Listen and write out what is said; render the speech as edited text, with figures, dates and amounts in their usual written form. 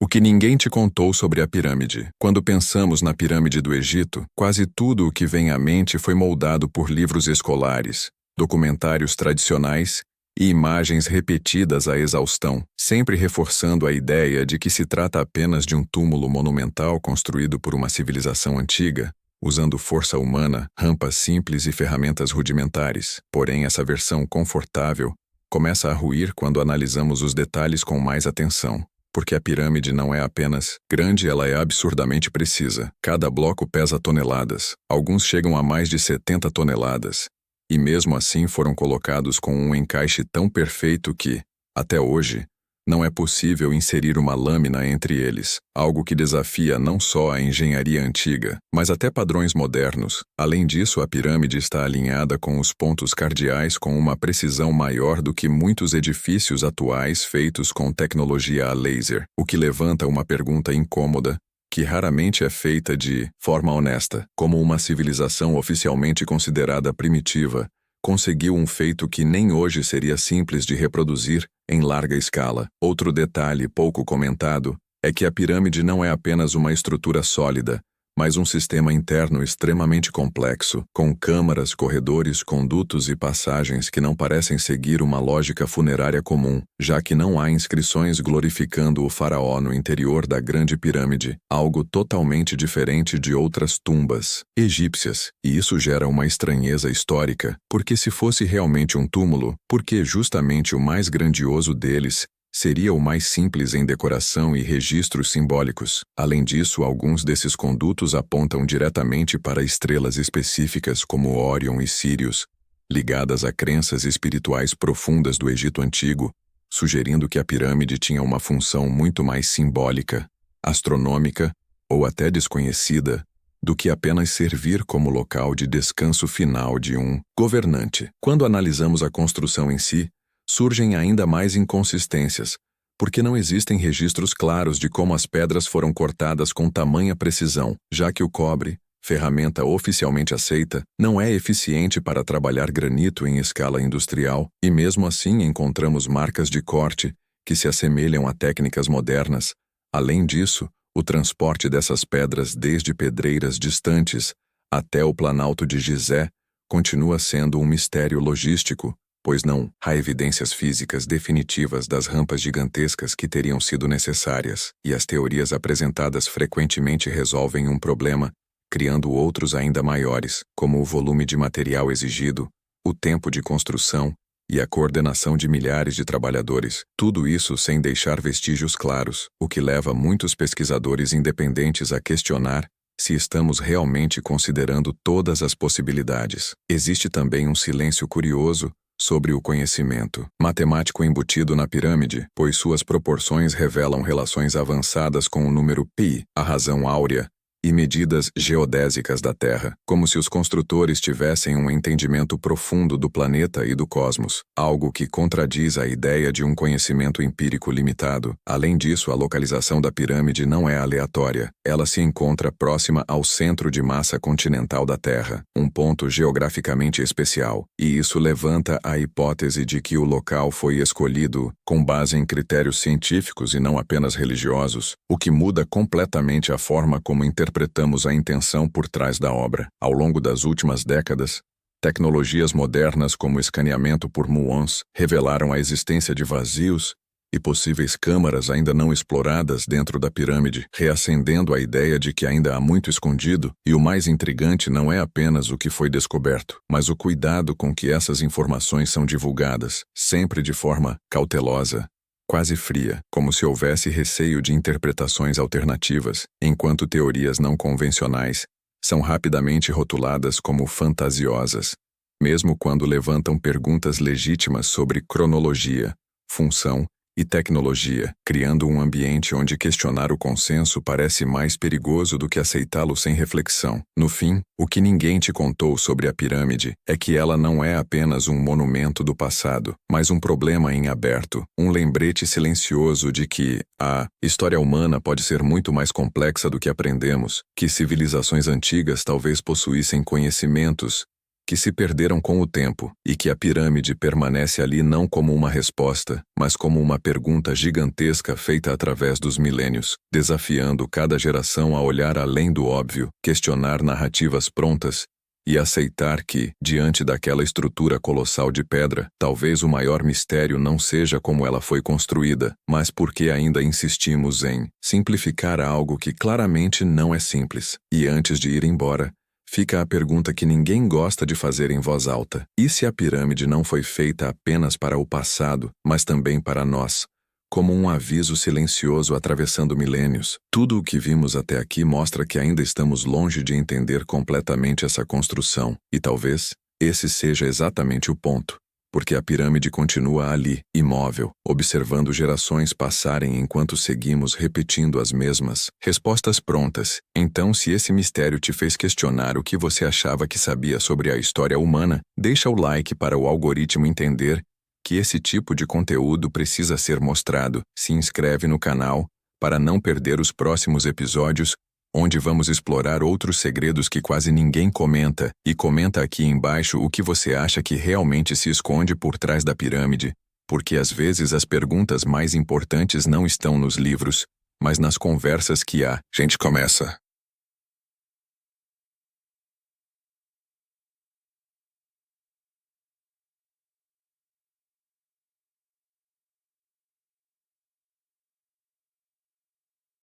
O que ninguém te contou sobre a pirâmide. Quando pensamos na pirâmide do Egito, quase tudo o que vem à mente foi moldado por livros escolares, documentários tradicionais e imagens repetidas à exaustão, sempre reforçando a ideia de que se trata apenas de um túmulo monumental construído por uma civilização antiga, usando força humana, rampas simples e ferramentas rudimentares. Porém, essa versão confortável começa a ruir quando analisamos os detalhes com mais atenção. Porque a pirâmide não é apenas grande, ela é absurdamente precisa. Cada bloco pesa toneladas, alguns chegam a mais de 70 toneladas, e mesmo assim foram colocados com um encaixe tão perfeito que, até hoje, não é possível inserir uma lâmina entre eles, algo que desafia não só a engenharia antiga, mas até padrões modernos. Além disso, a pirâmide está alinhada com os pontos cardeais com uma precisão maior do que muitos edifícios atuais feitos com tecnologia a laser, o que levanta uma pergunta incômoda, que raramente é feita de forma honesta, como uma civilização oficialmente considerada primitiva conseguiu um feito que nem hoje seria simples de reproduzir em larga escala. Outro detalhe pouco comentado é que a pirâmide não é apenas uma estrutura sólida, mas um sistema interno extremamente complexo, com câmaras, corredores, condutos e passagens que não parecem seguir uma lógica funerária comum, já que não há inscrições glorificando o faraó no interior da Grande Pirâmide, algo totalmente diferente de outras tumbas egípcias, e isso gera uma estranheza histórica, porque se fosse realmente um túmulo, por que justamente o mais grandioso deles seria o mais simples em decoração e registros simbólicos? Além disso, alguns desses condutos apontam diretamente para estrelas específicas como Órion e Sírius, ligadas a crenças espirituais profundas do Egito Antigo, sugerindo que a pirâmide tinha uma função muito mais simbólica, astronômica ou até desconhecida, do que apenas servir como local de descanso final de um governante. Quando analisamos a construção em si, surgem ainda mais inconsistências, porque não existem registros claros de como as pedras foram cortadas com tamanha precisão, já que o cobre, ferramenta oficialmente aceita, não é eficiente para trabalhar granito em escala industrial, e mesmo assim encontramos marcas de corte que se assemelham a técnicas modernas. Além disso, o transporte dessas pedras desde pedreiras distantes até o Planalto de Gizé continua sendo um mistério logístico, pois não há evidências físicas definitivas das rampas gigantescas que teriam sido necessárias, e as teorias apresentadas frequentemente resolvem um problema, criando outros ainda maiores, como o volume de material exigido, o tempo de construção e a coordenação de milhares de trabalhadores, tudo isso sem deixar vestígios claros, o que leva muitos pesquisadores independentes a questionar se estamos realmente considerando todas as possibilidades. Existe também um silêncio curioso sobre o conhecimento matemático embutido na pirâmide, pois suas proporções revelam relações avançadas com o número π, a razão áurea, e medidas geodésicas da Terra, como se os construtores tivessem um entendimento profundo do planeta e do cosmos, algo que contradiz a ideia de um conhecimento empírico limitado. Além disso, a localização da pirâmide não é aleatória. Ela se encontra próxima ao centro de massa continental da Terra, um ponto geograficamente especial, e isso levanta a hipótese de que o local foi escolhido com base em critérios científicos e não apenas religiosos, o que muda completamente a forma como interpretamos a intenção por trás da obra. Ao longo das últimas décadas, tecnologias modernas como escaneamento por muons revelaram a existência de vazios e possíveis câmaras ainda não exploradas dentro da pirâmide, reacendendo a ideia de que ainda há muito escondido, e o mais intrigante não é apenas o que foi descoberto, mas o cuidado com que essas informações são divulgadas, sempre de forma cautelosa, quase fria, como se houvesse receio de interpretações alternativas, enquanto teorias não convencionais são rapidamente rotuladas como fantasiosas, mesmo quando levantam perguntas legítimas sobre cronologia, função e tecnologia, criando um ambiente onde questionar o consenso parece mais perigoso do que aceitá-lo sem reflexão. No fim, o que ninguém te contou sobre a pirâmide é que ela não é apenas um monumento do passado, mas um problema em aberto, um lembrete silencioso de que a história humana pode ser muito mais complexa do que aprendemos, que civilizações antigas talvez possuíssem conhecimentos que se perderam com o tempo, e que a pirâmide permanece ali não como uma resposta, mas como uma pergunta gigantesca feita através dos milênios, desafiando cada geração a olhar além do óbvio, questionar narrativas prontas e aceitar que, diante daquela estrutura colossal de pedra, talvez o maior mistério não seja como ela foi construída, mas porque ainda insistimos em simplificar algo que claramente não é simples. E antes de ir embora, fica a pergunta que ninguém gosta de fazer em voz alta. E se a pirâmide não foi feita apenas para o passado, mas também para nós? Como um aviso silencioso atravessando milênios, tudo o que vimos até aqui mostra que ainda estamos longe de entender completamente essa construção, e talvez esse seja exatamente o ponto, porque a pirâmide continua ali, imóvel, observando gerações passarem enquanto seguimos repetindo as mesmas respostas prontas. Então, se esse mistério te fez questionar o que você achava que sabia sobre a história humana, deixa o like para o algoritmo entender que esse tipo de conteúdo precisa ser mostrado. Se inscreve no canal para não perder os próximos episódios, onde vamos explorar outros segredos que quase ninguém comenta, e comenta aqui embaixo o que você acha que realmente se esconde por trás da pirâmide, porque às vezes as perguntas mais importantes não estão nos livros, mas nas conversas que a gente começa.